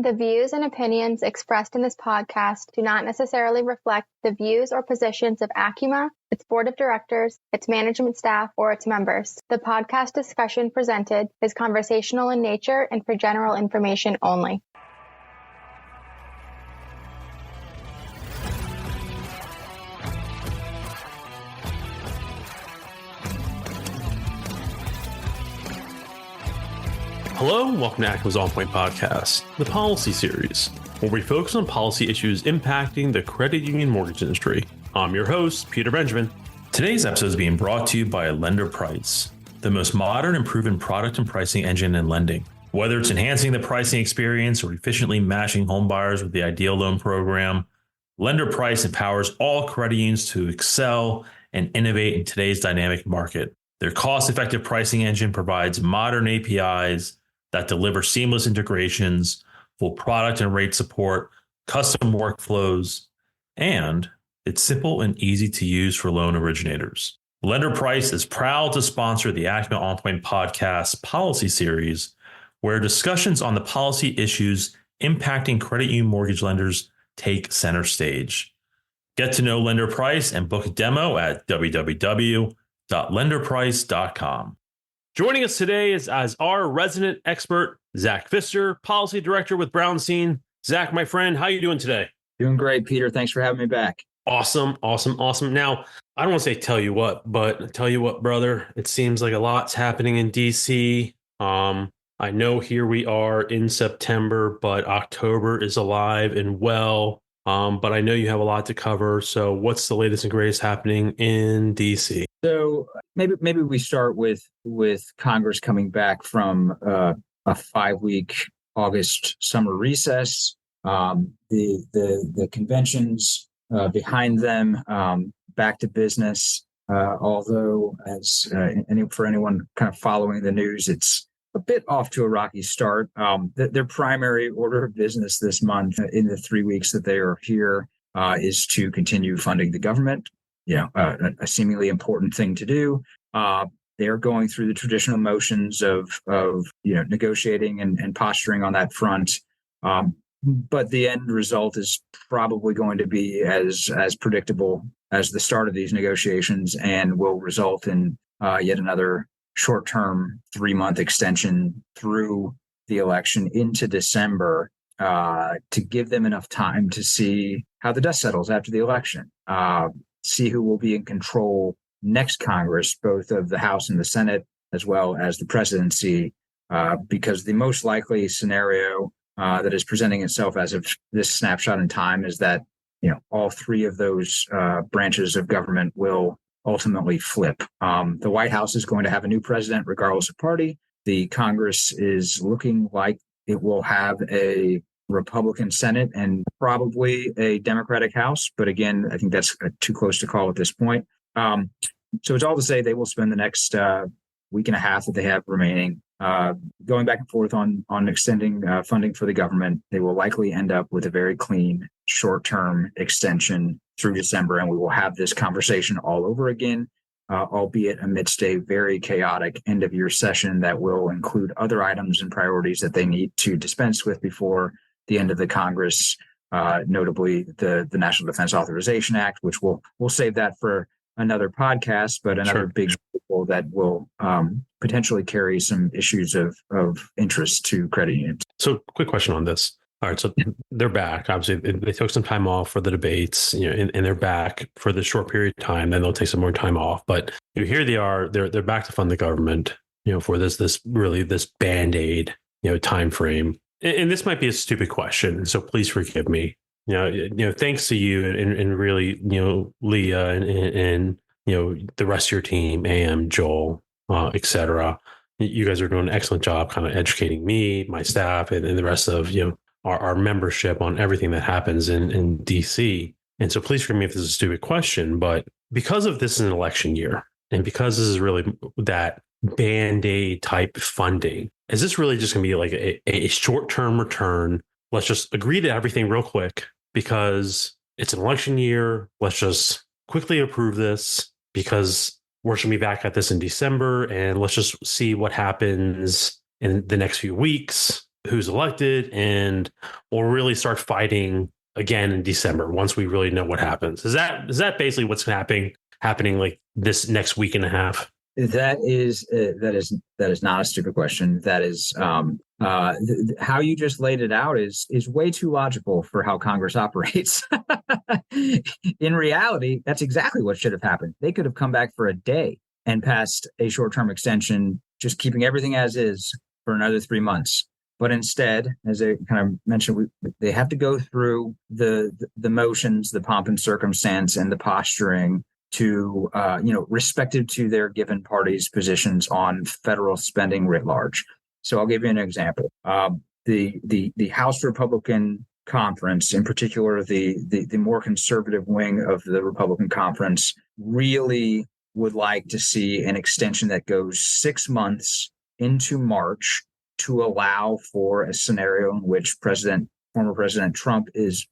The views and opinions expressed in this podcast do not necessarily reflect the views or positions of Acuma, its board of directors, its management staff, or its members. The podcast discussion presented is conversational in nature and for general information only. Hello and welcome to Acuma's On Point Podcast, the policy series, where we focus on policy issues impacting the credit union mortgage industry. I'm your host, Peter Benjamin. Today's episode is being brought to you by LenderPrice, the most modern and proven product and pricing engine in lending. Whether it's enhancing the pricing experience or efficiently matching home buyers with the ideal loan program, LenderPrice empowers all credit unions to excel and innovate in today's dynamic market. Their cost-effective pricing engine provides modern APIs that deliver seamless integrations, full product and rate support, custom workflows, and it's simple and easy to use for loan originators. LenderPrice is proud to sponsor the Acuma On Point Podcast policy series, where discussions on the policy issues impacting credit union mortgage lenders take center stage. Get to know LenderPrice and book a demo at www.lenderprice.com. Joining us today is as our resident expert, Zach Pfister, Policy Director with Brownstein. Zach, my friend, how are you doing today? Doing great, Peter. Thanks for having me back. Awesome. Now, I don't want to say tell you what, but tell you what, brother, it seems like a lot's happening in DC. I know here we are in September, but October is alive and well. But I know you have a lot to cover. So what's the latest and greatest happening in DC? So maybe we start with Congress coming back from a 5-week August summer recess. The conventions behind them, back to business. Although, for anyone kind of following the news, it's a bit off to a rocky start. Their primary order of business this month, in the 3 weeks that they are here, is to continue funding the government. A seemingly important thing to do. They're going through the traditional motions of negotiating and posturing on that front. But the end result is probably going to be as predictable as the start of these negotiations, and will result in yet another short-term 3-month extension through the election into December, to give them enough time to see how the dust settles after the election, see who will be in control next Congress, both of the House and the Senate, as well as the presidency, because the most likely scenario that is presenting itself as of this snapshot in time is that all three of those branches of government will ultimately flip. The White House is going to have a new president regardless of party. The Congress is looking like it will have a Republican Senate and probably a Democratic House. But again, I think that's too close to call at this point. So it's all to say they will spend the next week and a half that they have remaining going back and forth on extending funding for the government. They will likely end up with a very clean short-term extension through December, and we will have this conversation all over again, albeit amidst a very chaotic end-of-year session that will include other items and priorities that they need to dispense with before the end of the Congress, notably the National Defense Authorization Act, which we'll save that for another podcast, but another big vehicle that will potentially carry some issues of interest to credit unions. So quick question on this. All right, so they're back. Obviously, they took some time off for the debates, and they're back for the short period of time. Then they'll take some more time off. But here they are. They're back to fund the government, for this Band-Aid, time frame. And this might be a stupid question, so please forgive me. Thanks to you and really, Leah and the rest of your team, Am, Joel, et cetera. You guys are doing an excellent job kind of educating me, my staff, and the rest of, our membership on everything that happens in DC. And so please forgive me if this is a stupid question, but because of this is an election year, and because this is really that Band-Aid type funding, is this really just going to be like a short-term return? Let's just agree to everything real quick because it's an election year. Let's just quickly approve this because we're going to be back at this in December, and let's just see what happens in the next few weeks. who's elected, and we'll really start fighting again in December once we really know what happens. Is that basically what's happening like this next week and a half? That is not a stupid question. That is how you just laid it out is way too logical for how Congress operates. In reality, that's exactly what should have happened. They could have come back for a day and passed a short-term extension, just keeping everything as is for another 3 months. But instead, as I kind of mentioned, they have to go through the motions, the pomp and circumstance, and the posturing to, respective to their given party's positions on federal spending writ large. So I'll give you an example. The House Republican Conference, in particular, the more conservative wing of the Republican Conference, really would like to see an extension that goes 6 months into March to allow for a scenario in which former President Trump is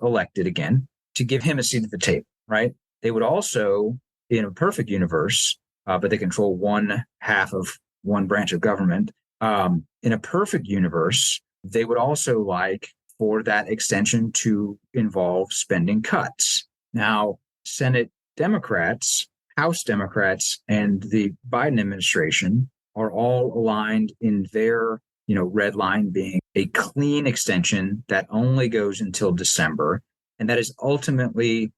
elected again, to give him a seat at the table, right? They would also, in a perfect universe, but they control one half of one branch of government. In a perfect universe, they would also like for that extension to involve spending cuts. Now, Senate Democrats, House Democrats, and the Biden administration are all aligned in their, red line being a clean extension that only goes until December, and that is ultimately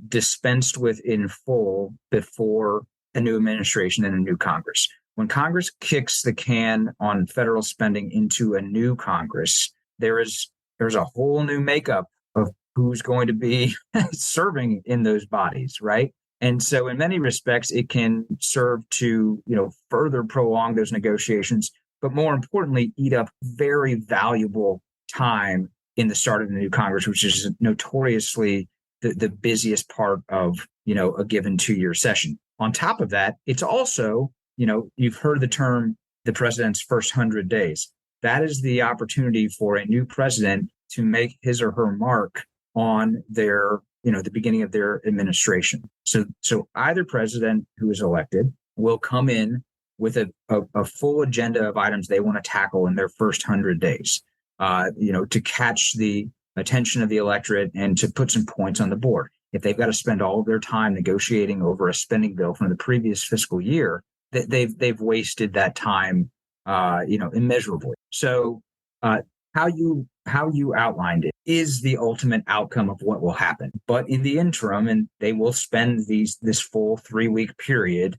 dispensed with in full before a new administration and a new Congress. When Congress kicks the can on federal spending into a new Congress, there's a whole new makeup of who's going to be serving in those bodies, right? And so in many respects, it can serve to, further prolong those negotiations, but more importantly, eat up very valuable time in the start of the new Congress, which is notoriously the busiest part of, a given 2-year session. On top of that, it's also, you've heard the term, the president's first 100 days. That is the opportunity for a new president to make his or her mark on their, the beginning of their administration. So either president who is elected will come in with a full agenda of items they want to tackle in their first 100 days, to catch the attention of the electorate and to put some points on the board. If they've got to spend all of their time negotiating over a spending bill from the previous fiscal year, they've wasted that time, immeasurably. So how you outlined it is the ultimate outcome of what will happen. But in the interim, and they will spend this full 3-week period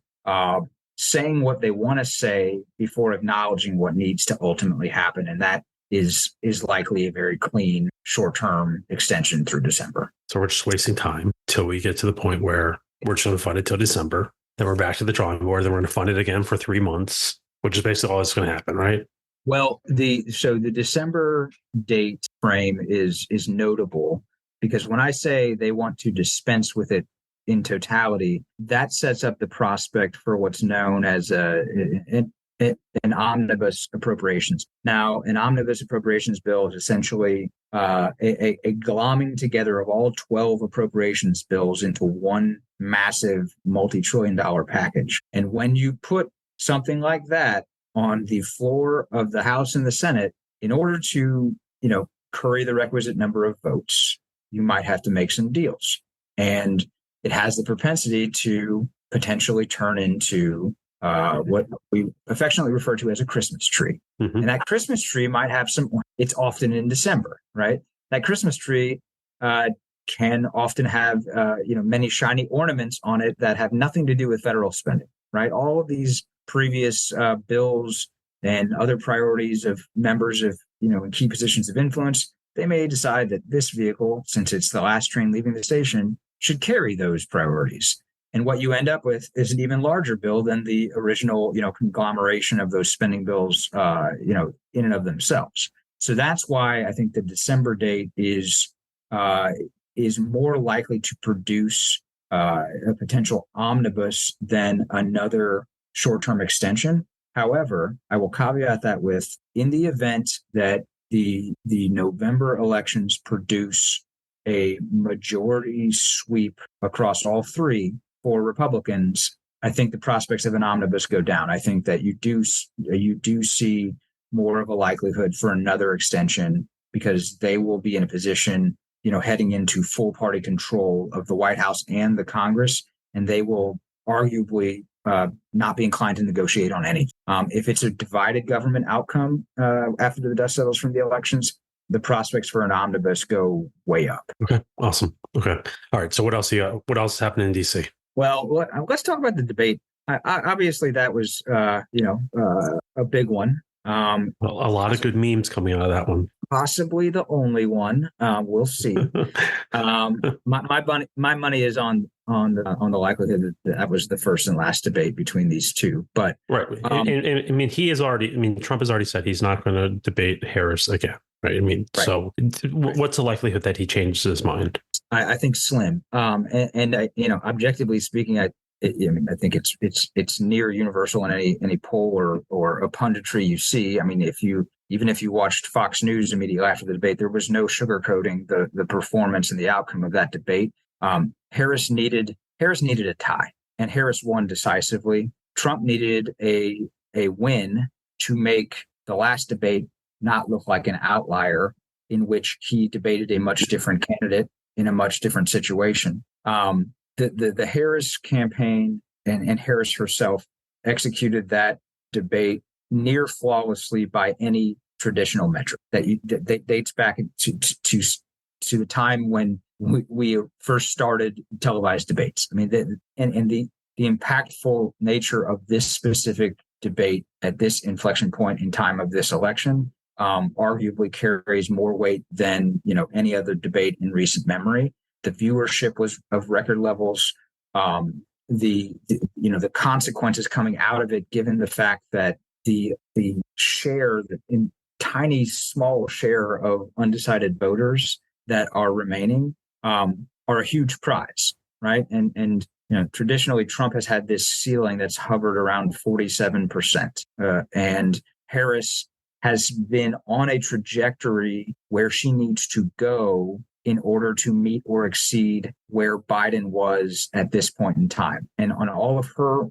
saying what they want to say before acknowledging what needs to ultimately happen, and that is likely a very clean short-term extension through December. So we're just wasting time till we get to the point where we're just going to fund it till December. Then we're back to the drawing board. Then we're going to fund it again for 3 months, which is basically all that's going to happen, right? Well, the December date frame is notable because when I say they want to dispense with it in totality, that sets up the prospect for what's known as an omnibus appropriations. Now, an omnibus appropriations bill is essentially a glomming together of all 12 appropriations bills into one massive multi-trillion-dollar package. And when you put something like that on the floor of the House and the Senate, in order to, curry the requisite number of votes, you might have to make some deals. And it has the propensity to potentially turn into what we affectionately refer to as a Christmas tree. Mm-hmm. And that Christmas tree might have it's often in December, right? That Christmas tree can often have, many shiny ornaments on it that have nothing to do with federal spending, right? All of these previous bills and other priorities of members of, in key positions of influence, they may decide that this vehicle, since it's the last train leaving the station, should carry those priorities. And what you end up with is an even larger bill than the original, conglomeration of those spending bills, in and of themselves. So that's why I think the December date is more likely to produce a potential omnibus than another short-term extension. However, I will caveat that with, in the event that the November elections produce a majority sweep across all three for Republicans, I think the prospects of an omnibus go down. I think that you do see more of a likelihood for another extension because they will be in a position, heading into full party control of the White House and the Congress, and they will arguably not be inclined to negotiate on anything. If it's a divided government outcome after the dust settles from the elections, the prospects for an omnibus go way up. Okay, awesome. Okay, all right. So what else? What else is happening in D.C.? Well, let's talk about the debate. Obviously, that was a big one. A lot of good memes coming out of that one. Possibly the only one. We'll see. My money is on the likelihood that was the first and last debate between these two. But right, and I mean, Trump has already said he's not going to debate Harris again. Right. I mean, right. So what's the likelihood that he changes his mind? I think slim. And objectively speaking, I think it's near universal in any poll or a punditry you see. I mean, even if you watched Fox News immediately after the debate, there was no sugarcoating the performance and the outcome of that debate. Harris needed a tie, and Harris won decisively. Trump needed a win to make the last debate not look like an outlier in which he debated a much different candidate in a much different situation. The Harris campaign and Harris herself executed that debate near flawlessly by any traditional metric that dates back to the time when we first started televised debates. I mean, the impactful nature of this specific debate at this inflection point in time of this election arguably carries more weight than any other debate in recent memory. The viewership was of record levels. The consequences coming out of it, given the fact that the share, in tiny small share of undecided voters that are remaining, are a huge prize, right? And traditionally Trump has had this ceiling that's hovered around 47%, and Harris has been on a trajectory where she needs to go in order to meet or exceed where Biden was at this point in time. And on all of her,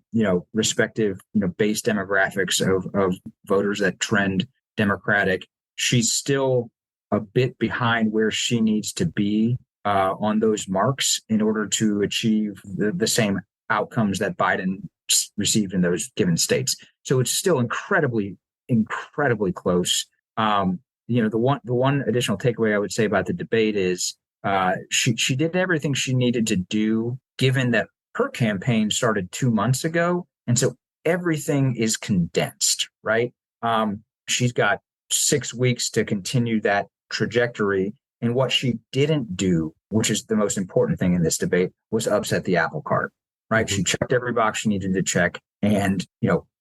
respective, base demographics of voters that trend Democratic, she's still a bit behind where she needs to be on those marks in order to achieve the same outcomes that Biden received in those given states. So it's still incredibly close. The one additional takeaway I would say about the debate is she did everything she needed to do, given that her campaign started 2 months ago, and so everything is condensed, right? She's got 6 weeks to continue that trajectory, and what she didn't do, which is the most important thing in this debate, was upset the apple cart, right? Mm-hmm. She checked every box she needed to check, and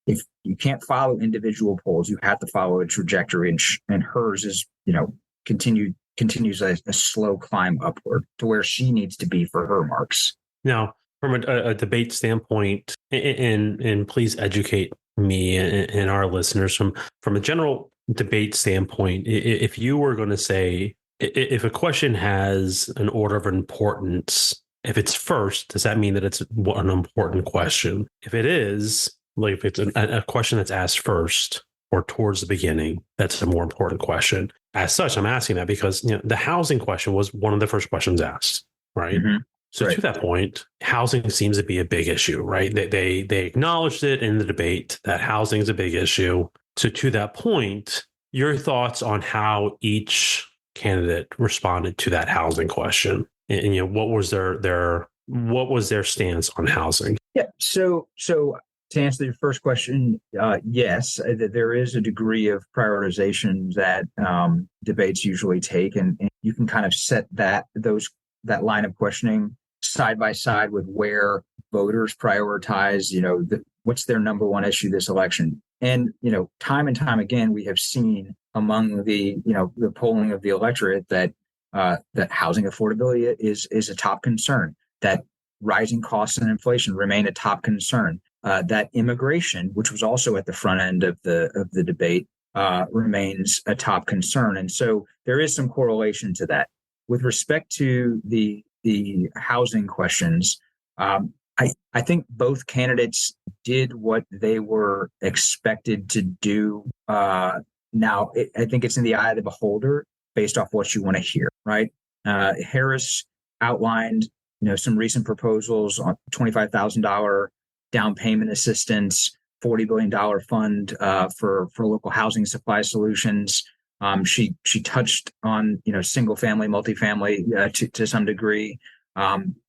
if you can't follow individual polls, you have to follow a trajectory, and hers is, continues a slow climb upward to where she needs to be for her marks. Now, from a debate standpoint, and please educate me and our listeners from a general debate standpoint, if you were going to say, if a question has an order of importance, if it's first, does that mean that it's an important question? If it is, like if it's a question that's asked first or towards the beginning, that's a more important question. As such, I'm asking that because the housing question was one of the first questions asked, right? Mm-hmm. So right. To that point, housing seems to be a big issue, right? They acknowledged it in the debate that housing is a big issue. So to that point, your thoughts on how each candidate responded to that housing question, and what was their stance on housing? Yeah. So to answer your first question, yes, there is a degree of prioritization that debates usually take, and you can kind of set that line of questioning side by side with where voters prioritize, what's their number one issue this election. And, time and time again, we have seen among the polling of the electorate that housing affordability is a top concern, that rising costs and inflation remain a top concern, that immigration, which was also at the front end of the debate, remains a top concern. And so there is some correlation to that. With respect to the housing questions, I think both candidates did what they were expected to do, Now, I think it's in the eye of the beholder based off what you want to hear, right? Harris outlined, some recent proposals on $25,000 down payment assistance, $40 billion fund for local housing supply solutions. She touched on, single family, multifamily to some degree.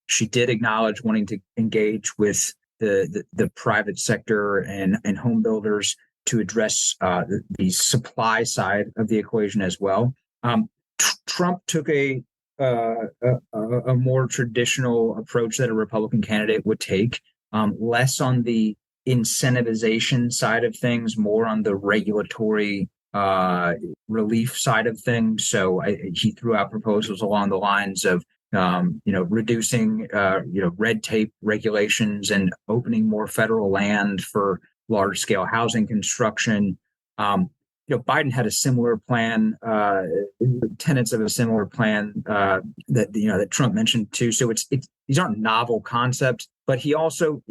She did acknowledge wanting to engage with the private sector and home builders to address the supply side of the equation as well. Trump took a more traditional approach that a Republican candidate would take, less on the incentivization side of things, more on the regulatory relief side of things. So he threw out proposals along the lines of reducing red tape regulations and opening more federal land for large scale housing construction. Biden had a similar plan, tenets of a similar plan that Trump mentioned too. So these aren't novel concepts, but he also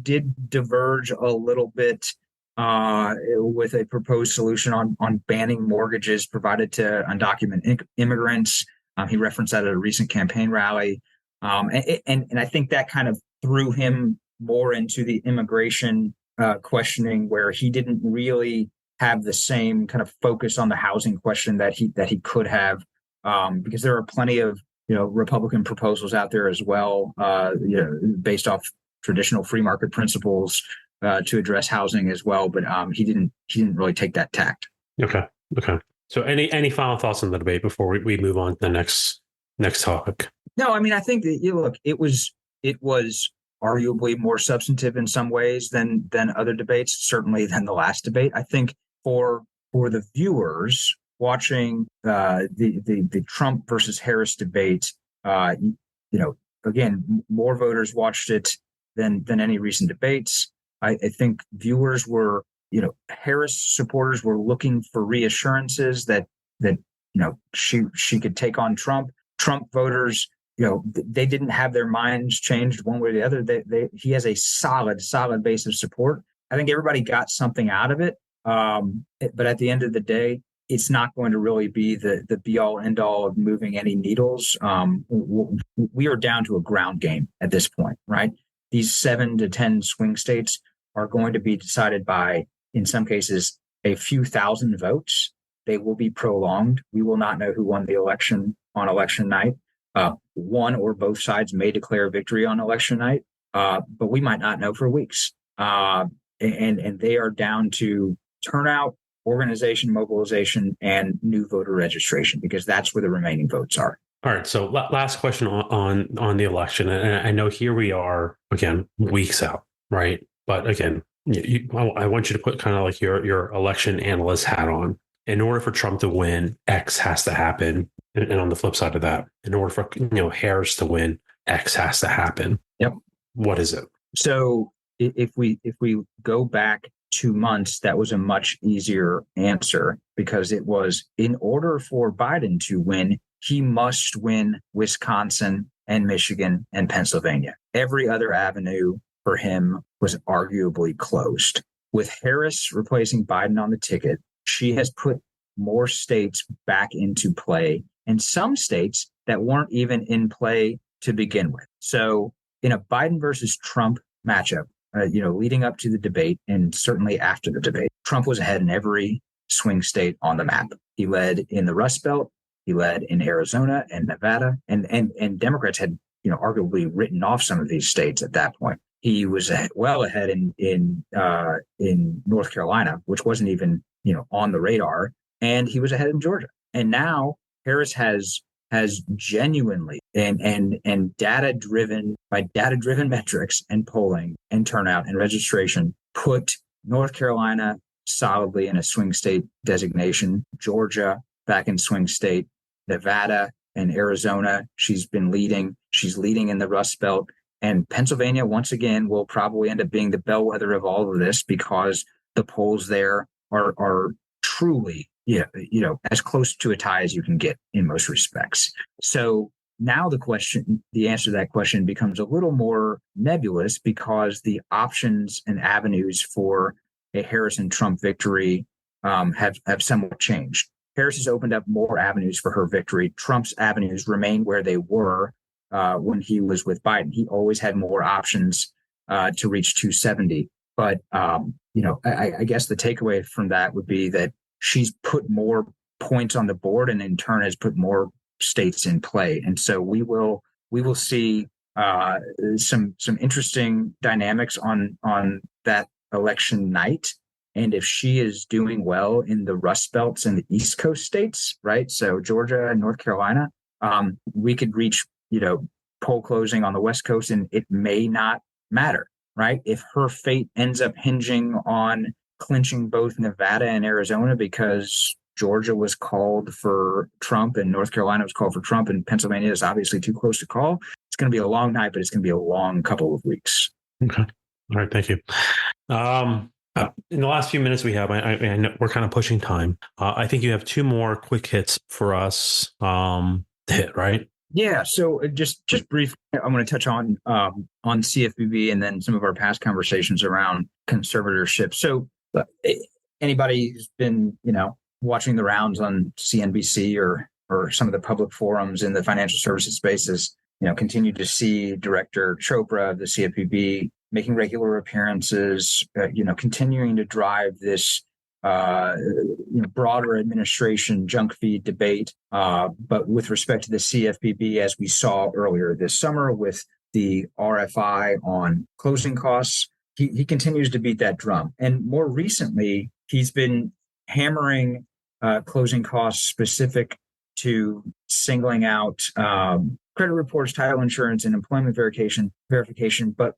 did diverge a little bit with a proposed solution on banning mortgages provided to undocumented immigrants. He referenced that at a recent campaign rally, and I think that kind of threw him more into the immigration questioning, where he didn't really have the same kind of focus on the housing question that he could have, because there are plenty of Republican proposals out there as well, based off traditional free market principles to address housing as well. But he didn't really take that tact. Okay. So any final thoughts on the debate before we move on to the next topic? No, I mean, I think that it was arguably more substantive in some ways than other debates, certainly than the last debate. I think for the viewers watching the Trump versus Harris debate, again, more voters watched it than any recent debates. I think viewers were, Harris supporters were looking for reassurances that she could take on Trump. Trump voters, they didn't have their minds changed one way or the other. He has a solid base of support. I think everybody got something out of it. But at the end of the day, it's not going to really be the be all end all of moving any needles. We are down to a ground game at this point, right? These 7 to 10 swing states are going to be decided by, in some cases, a few thousand votes. They will be prolonged. We will not know who won the election on election night. One or both sides may declare victory on election night, but we might not know for weeks. And they are down to turnout, organization, mobilization, and new voter registration, because that's where the remaining votes are. All right. So last question on the election. And I know here we are, again, weeks out, right? But again, I want you to put kind of like your election analyst hat on. In order for Trump to win, X has to happen. And on the flip side of that, in order for Harris to win, X has to happen. Yep. What is it? So if we go back 2 months, that was a much easier answer, because it was, in order for Biden to win, he must win Wisconsin and Michigan and Pennsylvania. Every other avenue for him was arguably closed. With Harris replacing Biden on the ticket, she has put more states back into play, and some states that weren't even in play to begin with. So in a Biden versus Trump matchup, leading up to the debate and certainly after the debate, Trump was ahead in every swing state on the map. He led in the Rust Belt. He led in Arizona and Nevada, and Democrats had, arguably written off some of these states at that point. He was well ahead in North Carolina, which wasn't even, on the radar, and he was ahead in Georgia. And now Harris has genuinely and data-driven metrics and polling and turnout and registration put North Carolina solidly in a swing state designation, Georgia back in swing state, Nevada and Arizona, she's been leading. She's leading in the Rust Belt. And Pennsylvania, once again, will probably end up being the bellwether of all of this, because the polls there are truly, as close to a tie as you can get in most respects. So now the answer to that question becomes a little more nebulous, because the options and avenues for a Harris and Trump victory have somewhat changed. Harris has opened up more avenues for her victory. Trump's avenues remain where they were when he was with Biden. He always had more options to reach 270. But, I guess the takeaway from that would be that she's put more points on the board and in turn has put more states in play. And so we will see some interesting dynamics on that election night. And if she is doing well in the Rust Belts and the East Coast states, right? So Georgia and North Carolina, we could reach, poll closing on the West Coast and it may not matter, right? If her fate ends up hinging on clinching both Nevada and Arizona because Georgia was called for Trump and North Carolina was called for Trump and Pennsylvania is obviously too close to call, it's going to be a long night, but it's going to be a long couple of weeks. Okay. All right. Thank you. In the last few minutes we have, I know we're kind of pushing time. I think you have two more quick hits for us to hit, right? Yeah. So just briefly, I'm going to touch on CFPB and then some of our past conversations around conservatorship. So anybody who's been, watching the rounds on CNBC or some of the public forums in the financial services spaces, continue to see Director Chopra of the CFPB making regular appearances, continuing to drive this, broader administration junk feed debate. But with respect to the CFPB, as we saw earlier this summer with the RFI on closing costs, he continues to beat that drum. And more recently, he's been hammering closing costs specific to singling out credit reports, title insurance, and employment verification, but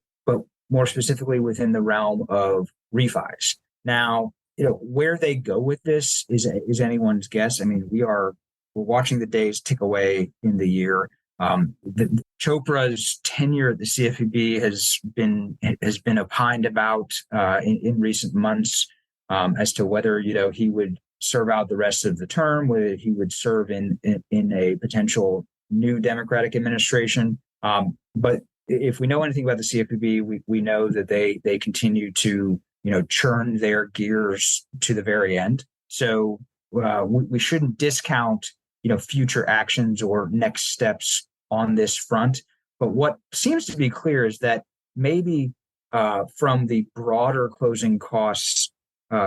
more specifically within the realm of refis. Now, where they go with this is anyone's guess. I mean, we're watching the days tick away in the year. Chopra's tenure at the CFPB has been opined about in recent months as to whether he would serve out the rest of the term, whether he would serve in a potential new Democratic administration. But if we know anything about the CFPB, we know that they continue to churn their gears to the very end. So we shouldn't discount future actions or next steps on this front. But what seems to be clear is that maybe from the broader closing costs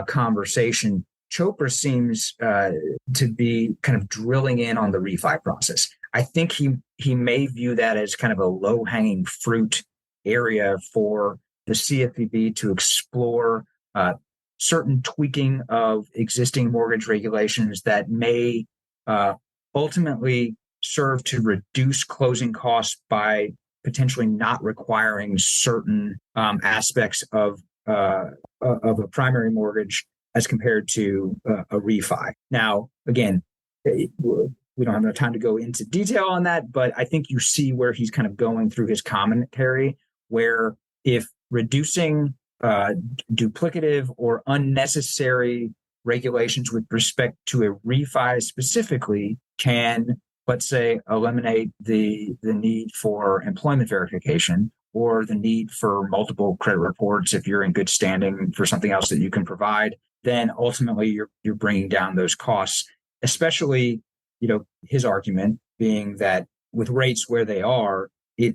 conversation, Chopra seems to be kind of drilling in on the refi process. I think he may view that as kind of a low-hanging fruit area for the CFPB to explore certain tweaking of existing mortgage regulations that may ultimately serve to reduce closing costs by potentially not requiring certain aspects of a primary mortgage as compared to a refi. Now, again, we don't have enough time to go into detail on that, but I think you see where he's kind of going through his commentary, where if reducing duplicative or unnecessary regulations with respect to a refi specifically can, let's say, eliminate the need for employment verification or the need for multiple credit reports if you're in good standing for something else that you can provide, then ultimately you're bringing down those costs, especially, his argument being that with rates where they are, it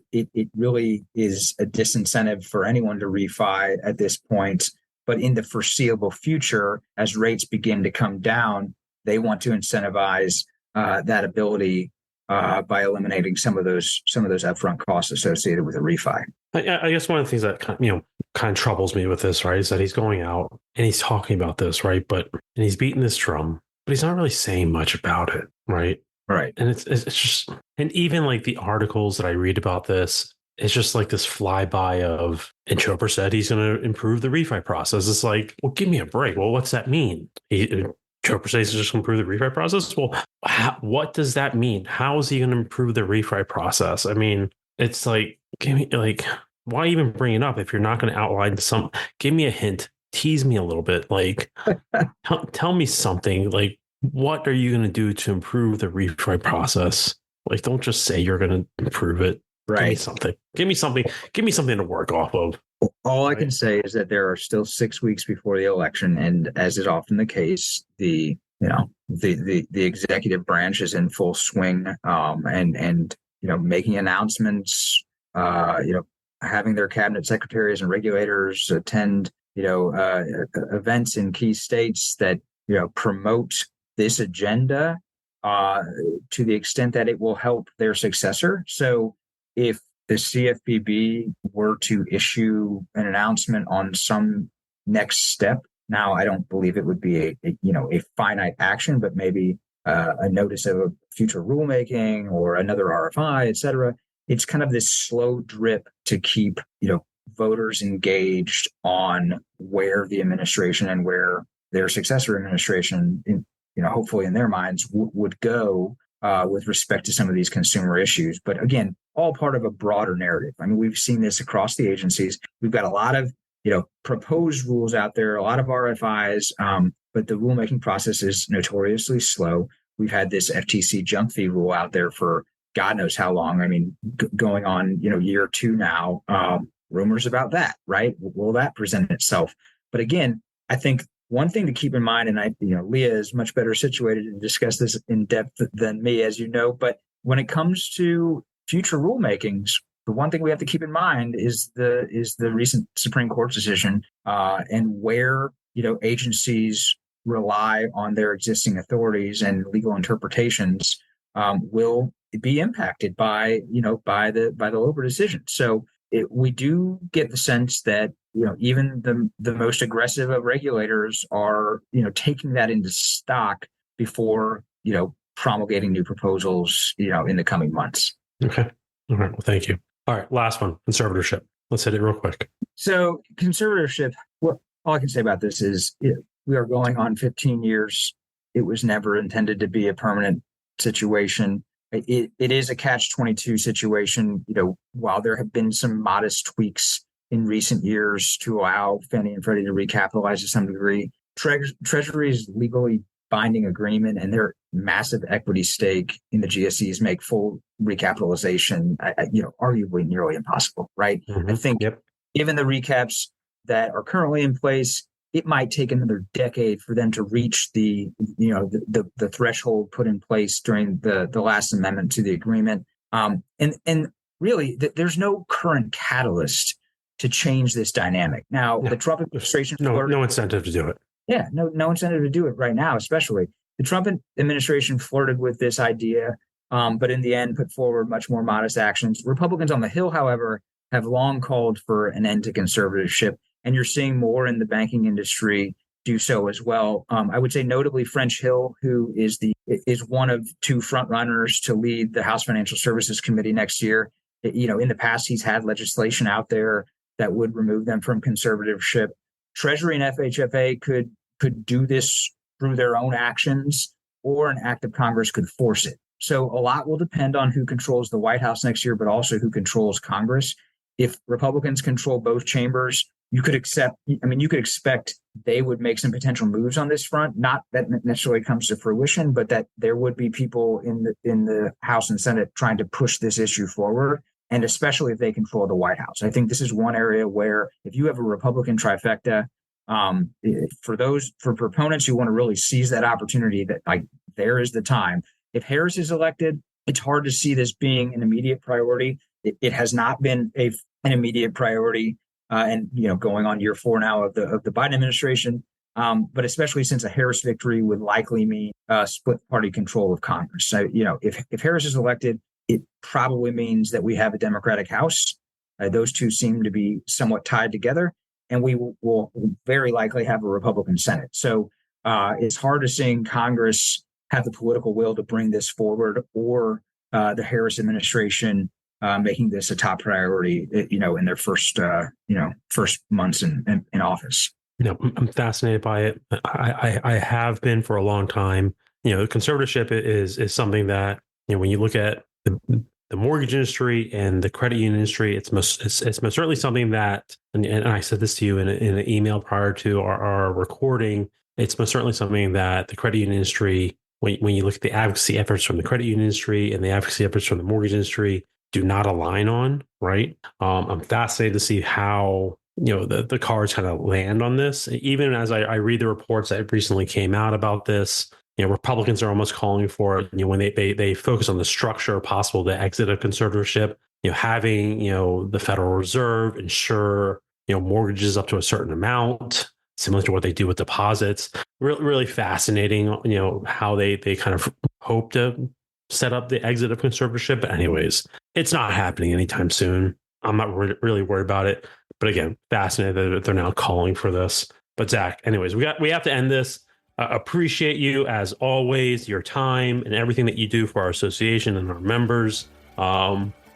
really is a disincentive for anyone to refi at this point. But in the foreseeable future, as rates begin to come down, they want to incentivize that ability by eliminating some of those upfront costs associated with a refi. I guess one of the things that kind of troubles me with this, right, is that he's going out and he's talking about this, right, and he's beating this drum, but he's not really saying much about it, right? Right. And it's just, and even like the articles that I read about this, it's just like this flyby of, and Chopra said he's going to improve the refi process. It's like, well, give me a break. Well, what's that mean? Chopra says he's just going to improve the refi process. Well, what does that mean? How is he going to improve the refi process? I mean, it's like, give me, like, why even bring it up if you're not going to outline give me a hint, tease me a little bit, like, tell me something, like, what are you going to do to improve the refi process? Like, don't just say you're going to improve it. Right. Give me something to work off of. All I can say is that there are still 6 weeks before the election, and as is often the case, the executive branch is in full swing, and making announcements, having their cabinet secretaries and regulators attend events in key states that promote this agenda to the extent that it will help their successor. So if the CFPB were to issue an announcement on some next step, now I don't believe it would be a finite action, but maybe a notice of a future rulemaking or another RFI, et cetera. It's kind of this slow drip to keep voters engaged on where the administration and where their successor administration, hopefully in their minds, would go with respect to some of these consumer issues. But again, all part of a broader narrative. I mean, we've seen this across the agencies. We've got a lot of proposed rules out there, a lot of RFIs, but the rulemaking process is notoriously slow. We've had this FTC junk fee rule out there for God knows how long. I mean, going on year 2 now. Rumors about that, right? Will that present itself? But again, I think one thing to keep in mind, and Leah is much better situated to discuss this in depth than me, as you know, but when it comes to future rulemakings, the one thing we have to keep in mind is the recent Supreme Court decision and where agencies rely on their existing authorities and legal interpretations will be impacted by the Loper decision. So we do get the sense that even the most aggressive of regulators are taking that into stock before promulgating new proposals in the coming months. Okay. All right. Well, thank you. All right. Last one, conservatorship. Let's hit it real quick. So conservatorship, all I can say about this is we are going on 15 years. It was never intended to be a permanent situation. It is a catch-22 situation. While there have been some modest tweaks in recent years to allow Fannie and Freddie to recapitalize to some degree, Treasury's legally binding agreement and their massive equity stake in the GSEs make full recapitalization, arguably nearly impossible, right? Mm-hmm. I think given the recaps that are currently in place, it might take another decade for them to reach the threshold put in place during the last amendment to the agreement. And really, there's no current catalyst to change this dynamic. Now, the Trump administration... No incentive to do it. Yeah, no incentive to do it right now, especially. The Trump administration flirted with this idea, but in the end put forward much more modest actions. Republicans on the Hill, however, have long called for an end to conservatorship, and you're seeing more in the banking industry do so as well. I would say notably French Hill, who is one of 2 frontrunners to lead the House Financial Services Committee next year. In the past, he's had legislation out there that would remove them from conservatorship. Treasury and FHFA could do this through their own actions, or an act of Congress could force it. So a lot will depend on who controls the White House next year, but also who controls Congress. If Republicans control both chambers, you could expect they would make some potential moves on this front. Not that necessarily comes to fruition, but that there would be people in the House and Senate trying to push this issue forward. And especially if they control the White House. I think this is one area where if you have a Republican trifecta, for proponents who want to really seize that opportunity, that there is the time. If Harris is elected, it's hard to see this being an immediate priority. It has not been an immediate priority, and going on year 4 now of the Biden administration. But especially since a Harris victory would likely mean split party control of Congress. So if Harris is elected, it probably means that we have a Democratic House. Those two seem to be somewhat tied together, and we will very likely have a Republican Senate. So it's hard to see Congress have the political will to bring this forward, or the Harris administration making this a top priority, in their first months in office. I'm fascinated by it. I have been for a long time. Conservatorship is something that when you look at the mortgage industry and the credit union industry, it's most certainly something that, and I said this to you in an email prior to our recording, it's most certainly something that the credit union industry, when you look at the advocacy efforts from the credit union industry and the advocacy efforts from the mortgage industry, do not align on, right? I'm fascinated to see how the cards kind of land on this. Even as I read the reports that recently came out about this, Republicans are almost calling for it. When they focus on the structure possible, the exit of conservatorship, having, the Federal Reserve insure, mortgages up to a certain amount, similar to what they do with deposits. Really fascinating, how they kind of hope to set up the exit of conservatorship. But anyways, it's not happening anytime soon. I'm not really worried about it. But again, fascinated that they're now calling for this. But Zach, anyways, we have to end this. Appreciate you as always, your time and everything that you do for our association and our members.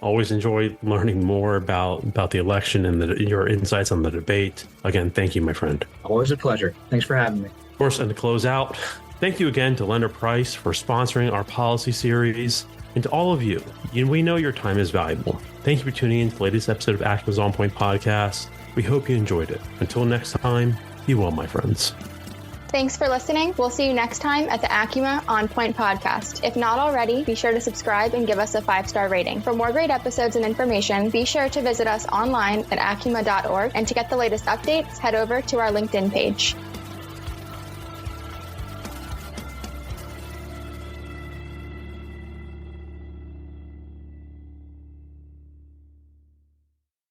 Always enjoy learning more about the election and your insights on the debate. Again, thank you, my friend. Always a pleasure. Thanks for having me. Of course, and to close out, thank you again to Lender Price for sponsoring our policy series. And to all of you, we know your time is valuable. Thank you for tuning in to the latest episode of Acuma's On Point podcast. We hope you enjoyed it. Until next time, be well, my friends. Thanks for listening. We'll see you next time at the Acuma On Point podcast. If not already, be sure to subscribe and give us a 5-star rating. For more great episodes and information, be sure to visit us online at acuma.org. And to get the latest updates, head over to our LinkedIn page.